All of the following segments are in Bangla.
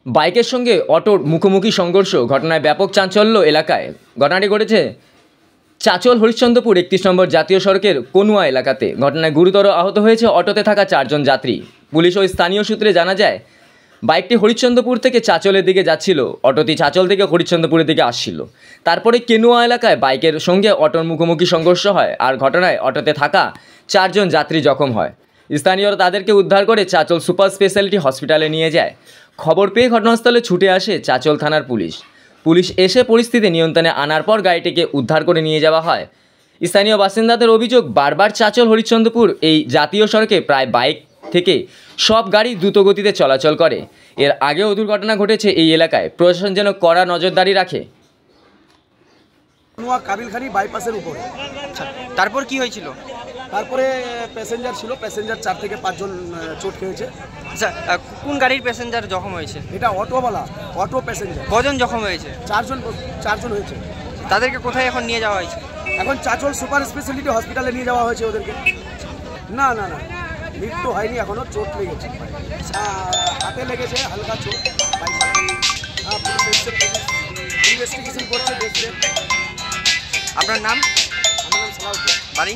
বাইকের সঙ্গে অটোর মুখোমুখি সংঘর্ষ ঘটনায় ব্যাপক চাঞ্চল্য এলাকায়। ঘটনাটি ঘটেছে চাচল হরিশ্চন্দ্রপুর 31 নম্বর জাতীয় সড়কের কনুয়া এলাকাতে। ঘটনায় গুরুতর আহত হয়েছে অটোতে থাকা 4 জন যাত্রী। পুলিশ ও স্থানীয় সূত্রে জানা যায়, বাইকটি হরিশ্চন্দ্রপুর থেকে চাচলের দিকে যাচ্ছিল, অটোটি চাচল থেকে হরিশ্চন্দ্রপুরের দিকে আসছিল। তারপরে কেনুয়া এলাকায় বাইকের সঙ্গে অটোর মুখোমুখি সংঘর্ষ হয়, আর ঘটনায় অটোতে থাকা 4 জন যাত্রী জখম হয়। স্থানীয়রা তাদেরকে উদ্ধার করে চাচল সুপার স্পেশালিটি হসপিটালে নিয়ে যায়। খবর পেয়ে ঘটনাস্থলে ছুটে আসে চাচল থানার পুলিশ এসে পরিস্থিতি নিয়ন্ত্রণে আনার পর গাড়িটিকে উদ্ধার করে নিয়ে যাওয়া হয়। স্থানীয় বাসিন্দাদের অভিযোগ, বারবার চাচল হরিশ্চন্দ্রপুর এই জাতীয় সড়কে প্রায় বাইক থেকে সব গাড়ি দ্রুতগতিতে চলাচল করে। এর আগেও দুর্ঘটনা ঘটেছে এই এলাকায়। প্রশাসন যেন কড়া নজরদারি রাখে। কাবিলখানি বাইপাসের উপরে। তারপর কি হয়েছিল? তারপরে প্যাসেঞ্জার ছিল, প্যাসেঞ্জার 4 থেকে 5 জন চোট খেয়েছে। আচ্ছা, কোন গাড়ির প্যাসেঞ্জার জখম হয়েছে? এটা অটোওয়ালা, অটো প্যাসেঞ্জার। কজন জখম হয়েছে? 4 জন হয়েছে। তাদেরকে কোথায় এখন নিয়ে যাওয়া হয়েছে? এখন চাচল সুপার স্পেশালিটি হসপিটালে নিয়ে যাওয়া হয়েছে ওদেরকে। না, মৃত্যু হয়নি, এখনো চোট লেগেছে, হাতে লেগেছে হালকা চোট। ইনভেস্টিগেশন করছে, দেখছে। আপনার নাম? আমার নাম সালাউদ্দিন। বাড়ি?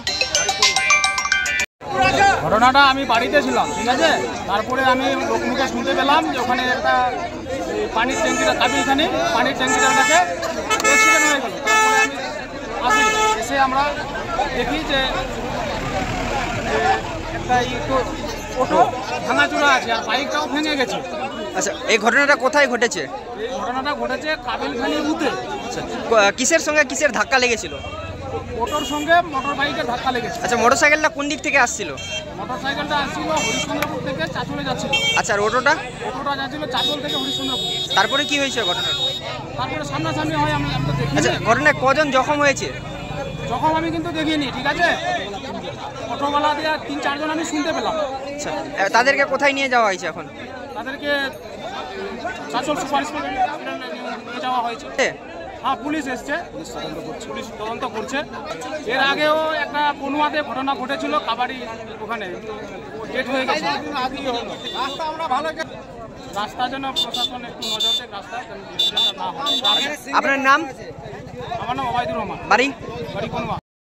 ঘটনাটা আমি বাড়িতে ছিলাম, ঠিক আছে। তারপরে আমি লোকমুখে শুনতে পেলাম যে ওখানে একটা পানির ট্যাঙ্কিটা, কাবিলখানি পানির ট্যাঙ্কিটার কাছে অ্যাক্সিডেন্ট হয়ে গেল। তারপরে আমি আসি, এসে আমরা দেখি যে একটা অটো ভাঙাচোরা আছে, আর বাইকটাও ভেঙে গেছে। আচ্ছা, এই ঘটনাটা কোথায় ঘটেছে? এই ঘটনাটা ঘটেছে কাবিলখানি বুথে। কিসের সঙ্গে কিসের ধাক্কা লেগেছিল? অটোর সঙ্গে মোটর বাইকের ধাক্কা লেগেছে। আচ্ছা, মোটরসাইকেলটা কোন দিক থেকে আসছিল? মোটরসাইকেলটা আসছিল হরিশ্চন্দ্রপুর থেকে চাচলে যাচ্ছিল। আচ্ছা, আর অটোটা? অটোটা যাচ্ছিল চাচল থেকে হরিশ্চন্দ্রপুর। তারপরে কি হয়েছে ঘটনা? তারপরে সামনাসামনি হয়, আমি তো দেখি। আচ্ছা, ঘটনায় কজন জখম হয়েছে? যখন আমি কিন্তু দেখিনি, ঠিক আছে। অটোওয়ালা দিয়ে 3-4 জন আমি শুনতে পেলাম। আচ্ছা, তাদেরকে কোথায় নিয়ে যাওয়া হয়েছে এখন? তাদেরকে চাচল সুপার স্পেশালিটি হসপিটালে নিয়ে যাওয়া হয়েছে। হ্যাঁ, পুলিশ এসছে, পুলিশ তদন্ত করছে। এর আগেও একটা কনুয়াতে ঘটনা ঘটেছিল, কাবাডি ওখানে ডেট হয়ে গেছে। রাস্তার জন্য প্রশাসন একটু নজর দেয়, রাস্তা না হয়। আপনার নাম? আমার নাম ওবায়দুর রহমান। বাড়ি? কনুয়া।